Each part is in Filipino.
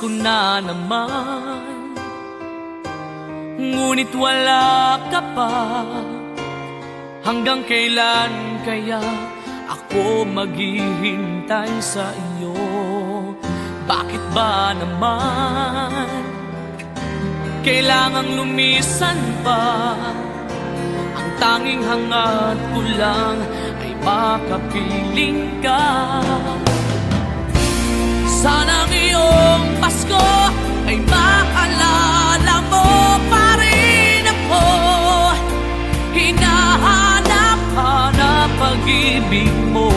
Pasko na naman, ngunit wala ka pa. Hanggang kailan kaya ako maghihintay sa iyo? Bakit ba naman kailangang lumisan pa? Ang tanging hangad ko lang ay makapiling ka. Sana ngayong Pasko ay maalala mo pa rin ako. Hinahanap-hanap pag-ibig mo.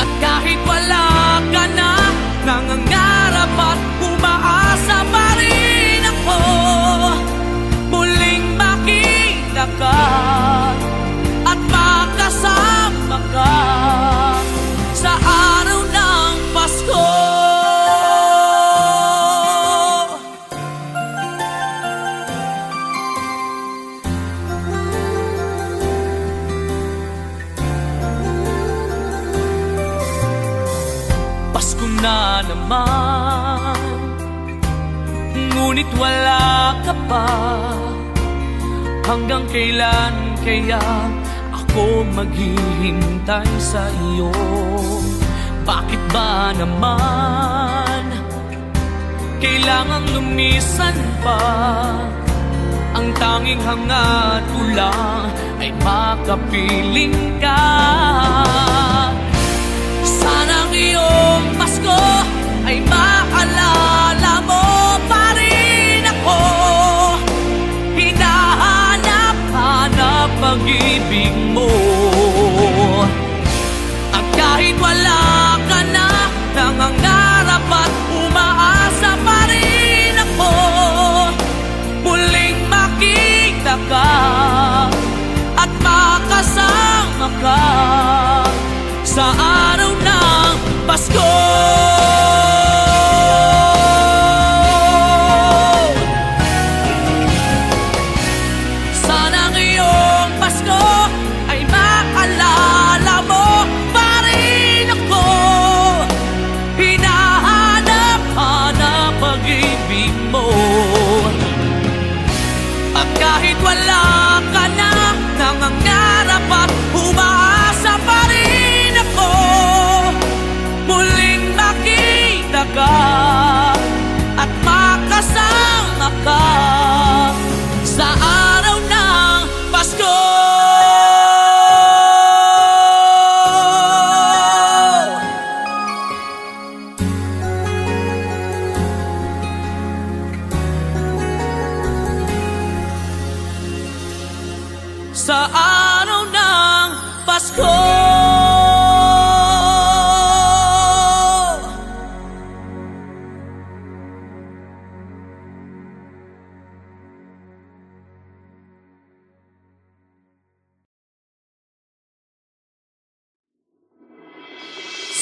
At kahit wala ka na, nangangarap at umaasa pa rin ako. Muling makita ka at makasama ka sa araw ng Pasko. Pasko na naman, ngunit wala ka pa. Hanggang kailan kaya ako maghihintay sa iyo? Bakit ba naman kailangang lumisan pa? Ang tanging hangad ko lang ay makapiling ka. Sana ngayong Pasko ay maalala mo pa rin ako. Hinahanap-hanap pag-ibig mo. At kahit wala ka na, nangangarap at umaasa pa rin ako. Muling makita ka at makasama ka sa araw ng Pasko. Sana ngayong Pasko ay maalala mo pa rin ako. Hinahanap-hanap pag-ibig mo. At kahit wala ka na, nangangarap at umaasa pa rin ako. Muling makita ka at makasama ka sa araw ng Pasko. Sa araw ng Pasko.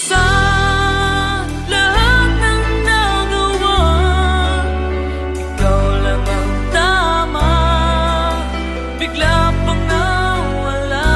Sa lahat ng nagawa, ikaw lang ang tama. Bigla pang nawala.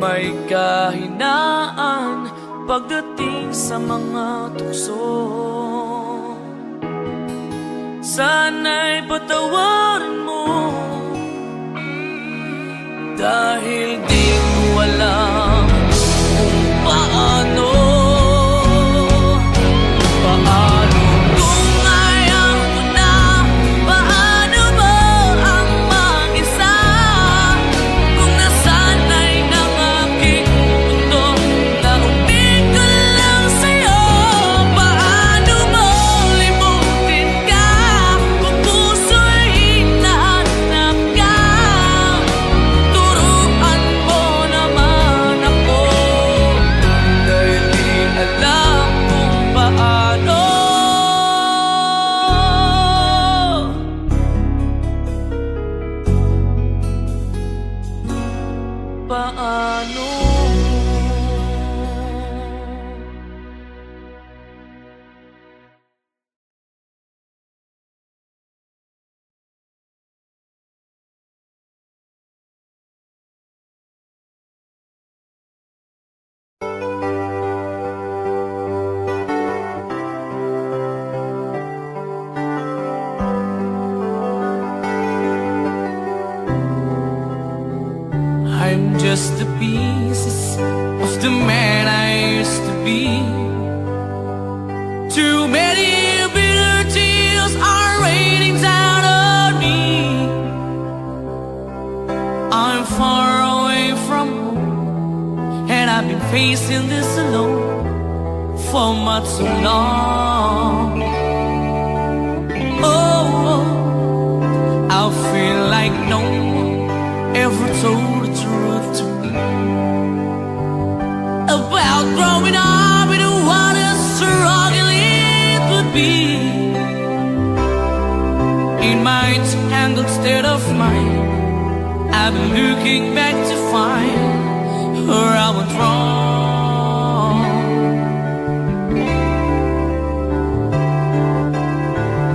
may kahinaan pagdating sa mga tukso. Sana'y patawarin mo, dahil di ko alam kung paano. Kung ayaw mo na, paano ba ang mag-isa? Kung nasanay ng aking mundo na umig ko lang sa'yo, paano mo limutin ka kung puso'y hinahanap ka? Turuan mo naman ako, dahil di alam kung paano. Paano? I'm just the pieces of the man I used to be. Too many bitter tears are raining down on me. I'm far away from home, and I've been facing this alone for much too long. Oh, I feel like no one ever told the truth to me about growing up in what a struggle it would be. In my tangled state of mind, I've been looking back to find where I went wrong.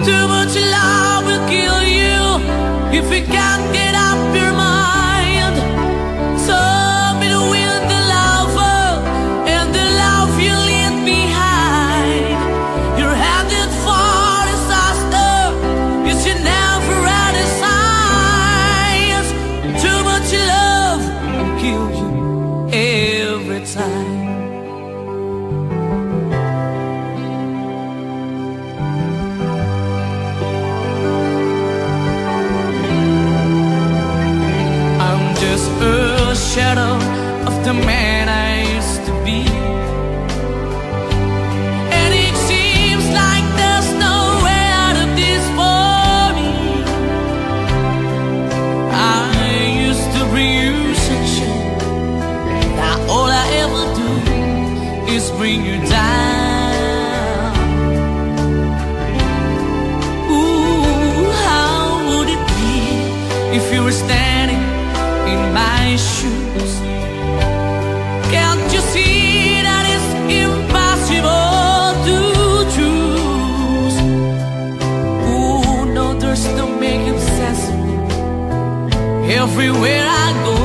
Too much love will kill you if you can't get up your mind. Shadow of the man I used to be, and it seems like there's no way out of this for me. I used to bring you sunshine, now all I ever do is bring you down. Ooh, how would it be if you were standing in my shoes? Can't you see that it's impossible to choose? Ooh, no, there's no making sense of me. Everywhere I go,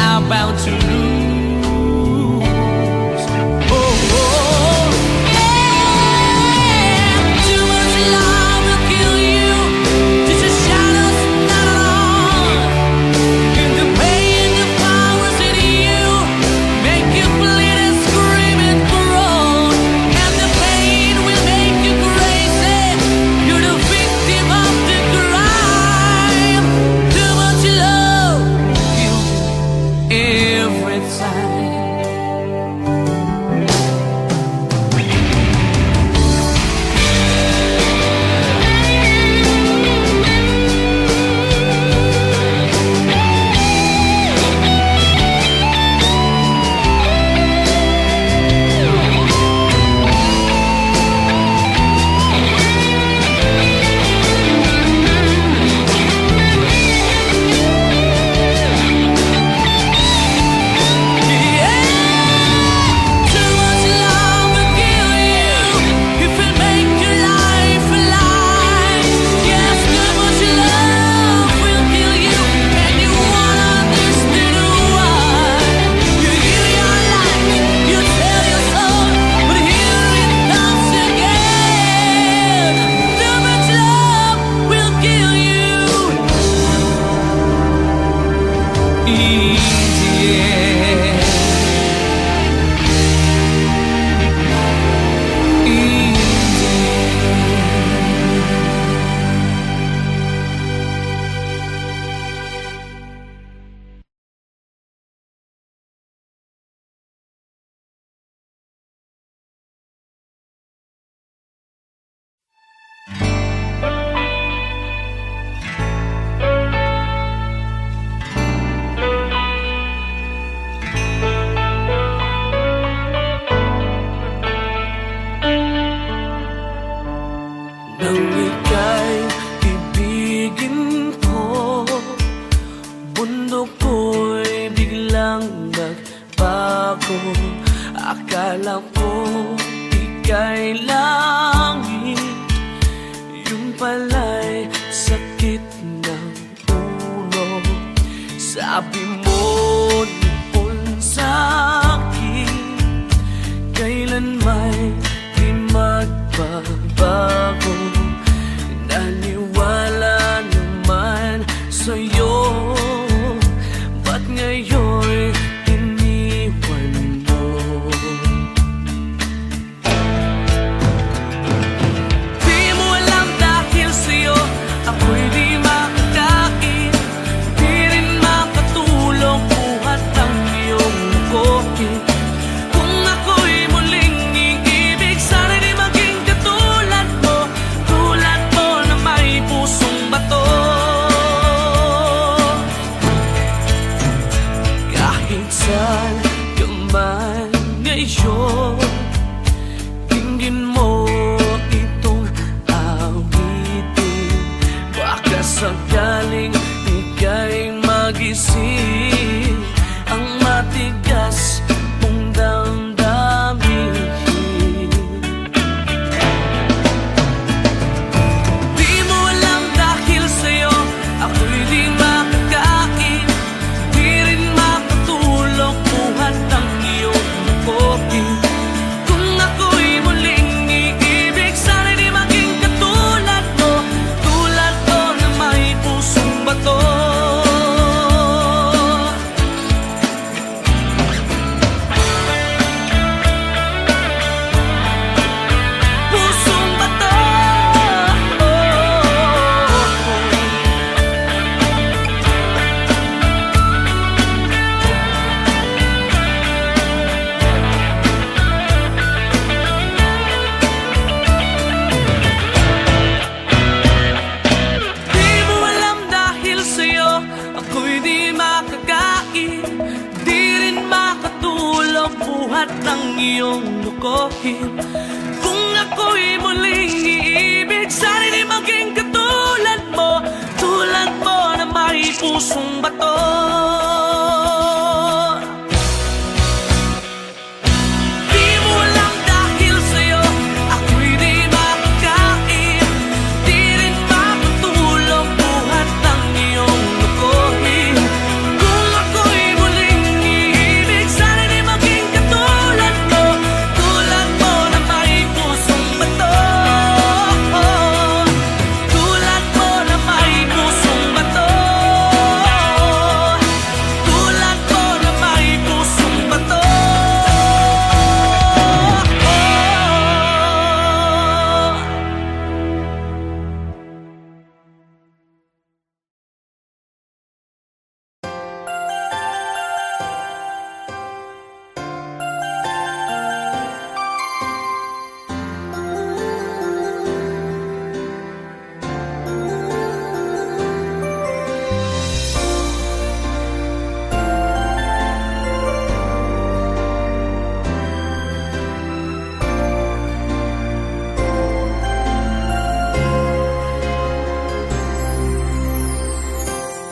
I'm bound to lose. Oh, oh, yeah. Too much love will kill you. Just a shadows not alone. And the pain, the powers in you make you bleed and scream and groan. And the pain will make you crazy. You're the victim of the crime. Too much love kills you every time.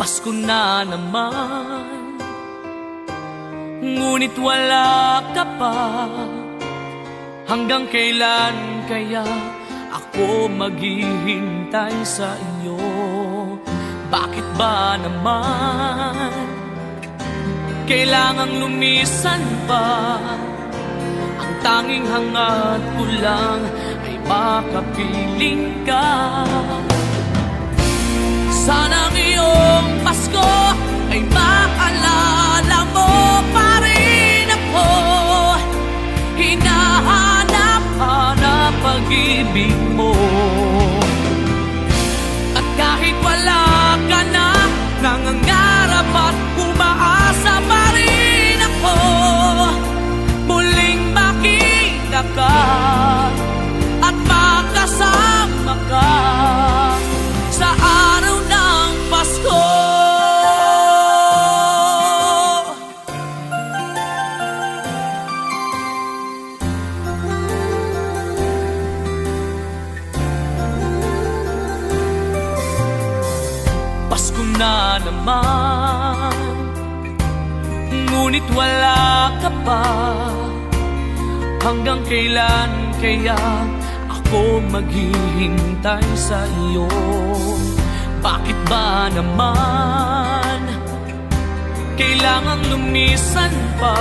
Pasko na naman, ngunit wala ka pa. Hanggang kailan kaya ako maghihintay sa inyo? Bakit ba naman kailangang lumisan pa? Ang tanging hangad ko lang ay makapiling ka. Sana ngayong Pasko ay maalala ngunit wala ka pa. Hanggang kailan kaya ako maghihintay sa iyo? Bakit ba naman kailangang lumisan pa?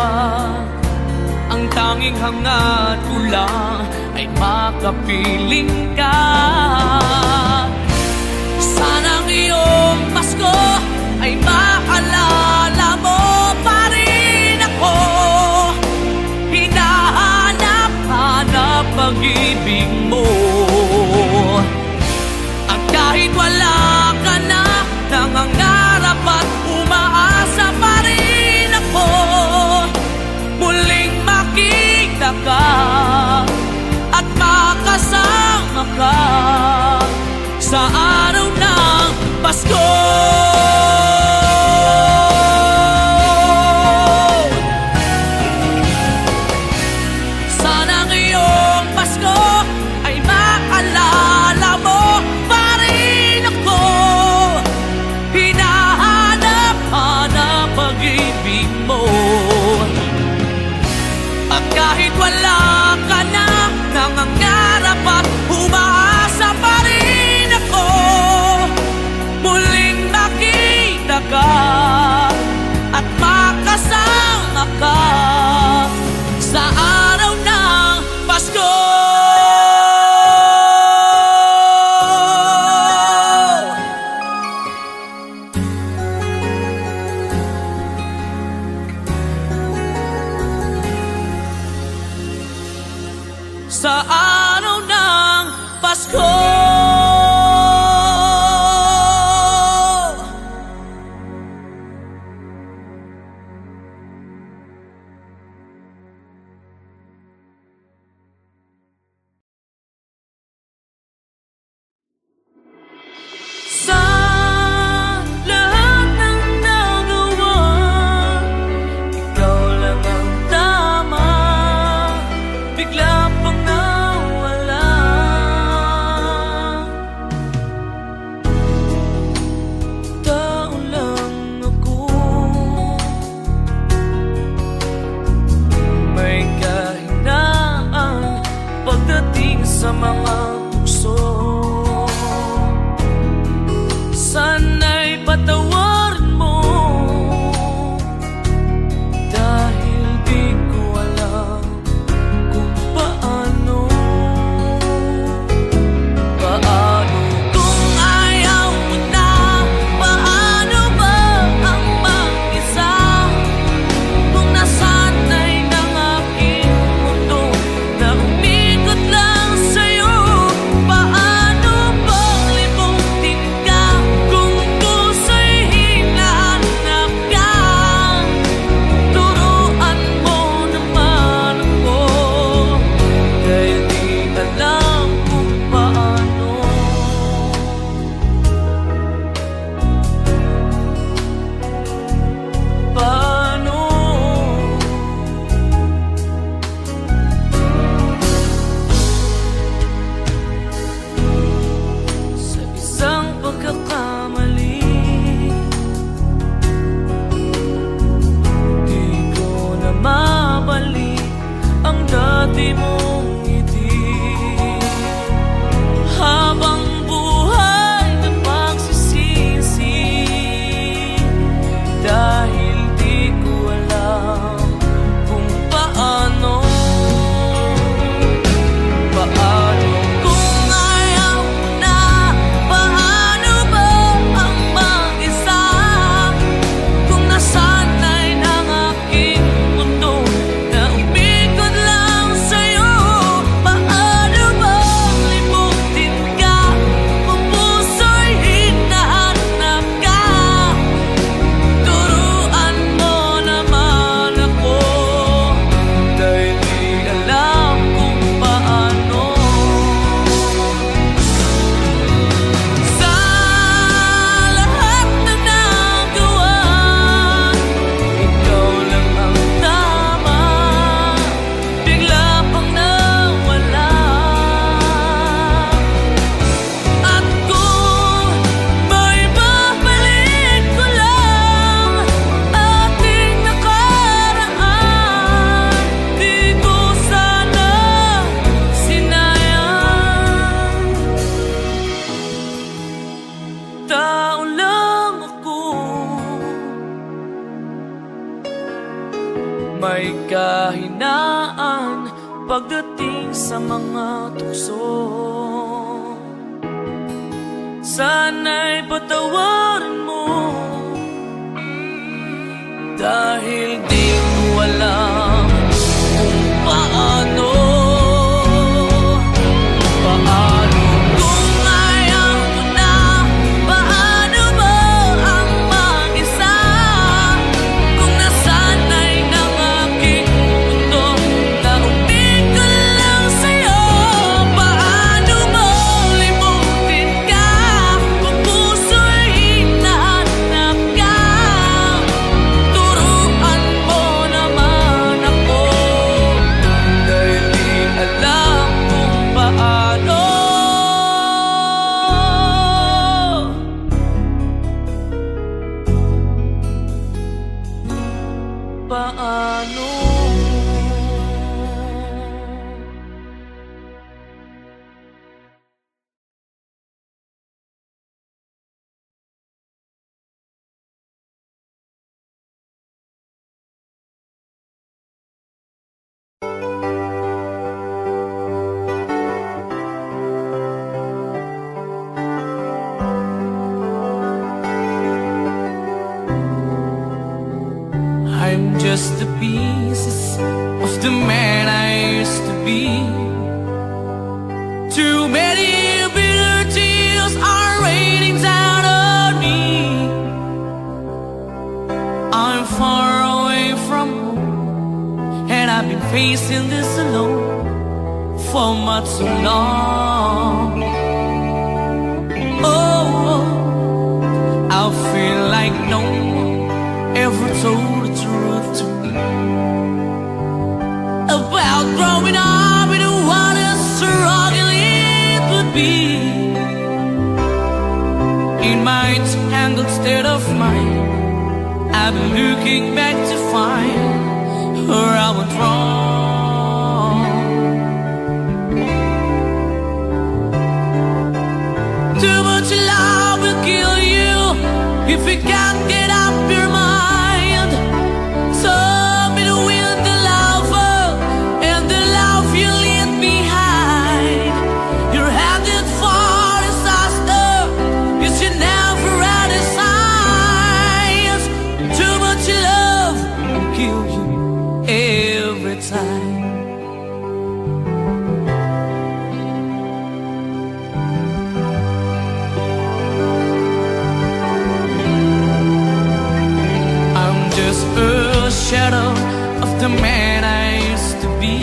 Ang tanging hangat ko lang ay makapiling ka. Sana ang iyong Pasko ay maalala mo pa rin ako. Hinahanap-hanap pag-ibig mo. At kahit wala ka na, nangangarap at umaasa pa rin ako. Muling makita ka at makasama ka sa araw ng Pasko. Sana ang iyong Pasko ay maalala mo pa rin ako. Hinahanap-hanap pag-ibig mo. At kahit wala ka na, nangangarap at umaasa pa rin ako. Muling makita ka at makasama ka sa araw ng Pasko. Sa araw ng Pasko. Sa lahat ng nagawa, ikaw lang ang tama. Bigla pang may kahinaan pagdating sa mga tukso. Sana'y patawarin mo, dahil di ko alam kung paano. Kung ayaw mo na, paano mo ang mag-isa? Kung nasanay ng aking mundo na umig ko lang sa'yo, paano mo limutin ka kung puso'y hinahanap ka? Turuan mo naman ako, dahil di alam kung paano. Paano? I'm just the pieces of the man I used to be. Too many bitter tears are raining down on me. I'm far away from home, and I've been facing this alone for much too long. Oh, I feel like no one ever told the truth to me about growing up in what a struggle it would be. In my tangled state of mind, I've been looking back to find where I went wrong. Too much love will kill you if you can't get up your mind. Shadow of the man I used to be,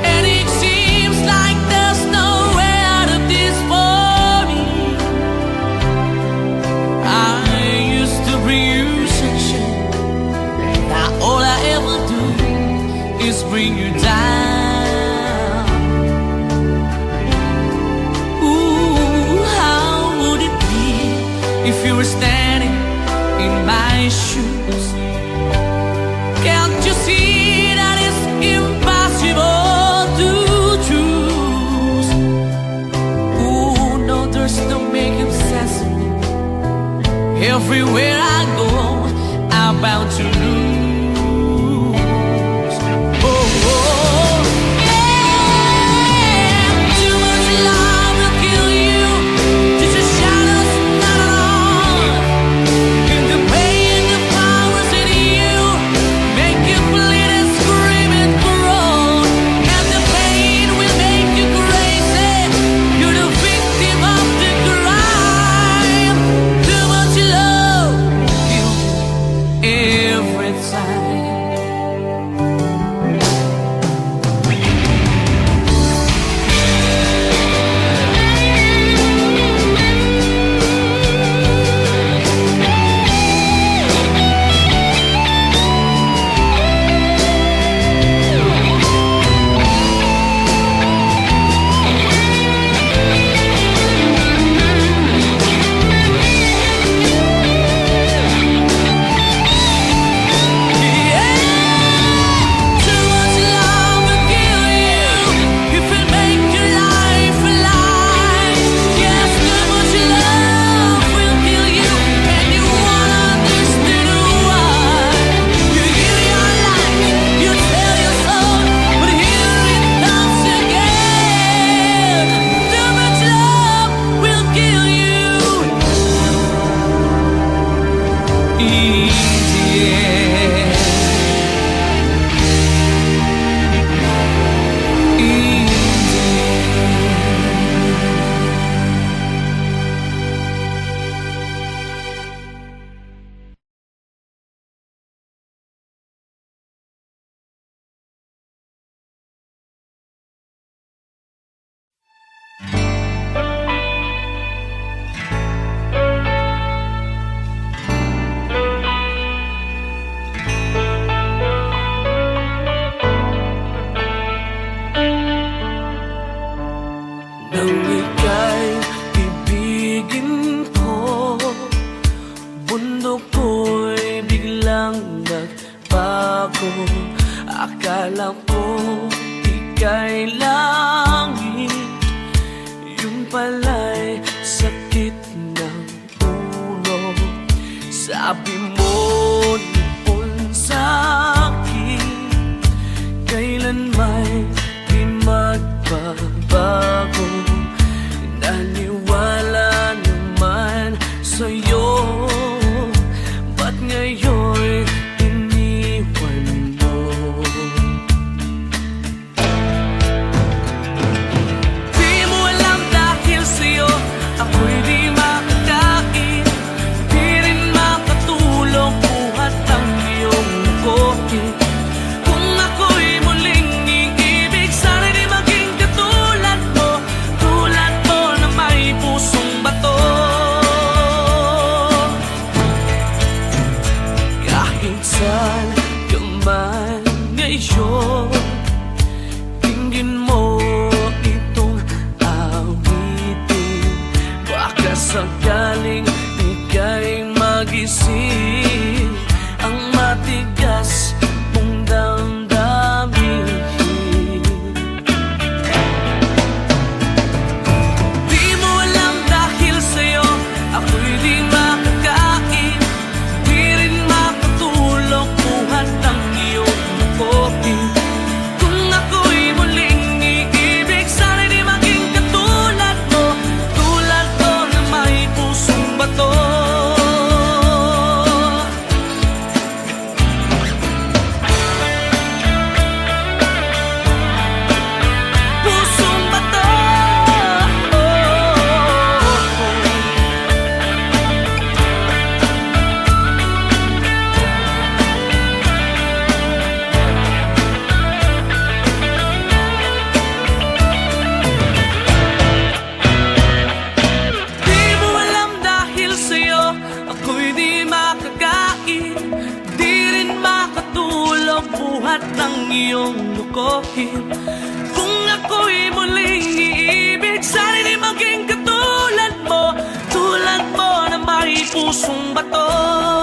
and it seems like there's no way out of this for me. I used to bring you sunshine, now all I ever do is bring you down. Ooh, how would it be if you were standing in my shoes? Can't you see that it's impossible to choose? Ooh, no, there's no making sense of me. Everywhere I go, I'm bound to lose. Oh, oh, yeah. Too much love will kill you, just a shadows not at all. And the pain, the powers in you make you bleed and scream and groan. And the pain will make you crazy. You're the victim of the crime. Too much love Akala ko ika'y langit, yun pala'y sakit ng ulo. Sabi mo noon sa'kin, kailan may di magbabago. Naniwala naman sa'yo, ba't ngayon ako'y di makakain, di rin makatulog buhat ang iyong kopi. Kung ako'y muling iibig, sana di maging katulad mo na may pusong bato. Kahit saan ka man ngayon, tingin mo itong sakaling ika'y magising, ang matigas mong damdamin. Di mo alam dahil sa'yo ako'y di makakain, di rin makatulog buhat ang iyong kopi. Kung ako'y muling iibig, sana di maging katulad mo may pusong bato. Pusong bato. Ako'y di makakain, di rin makatulog buhat ng iyong lukohin. Kung ako'y muling iibig, sana di maging katulad mo na may pusong bato.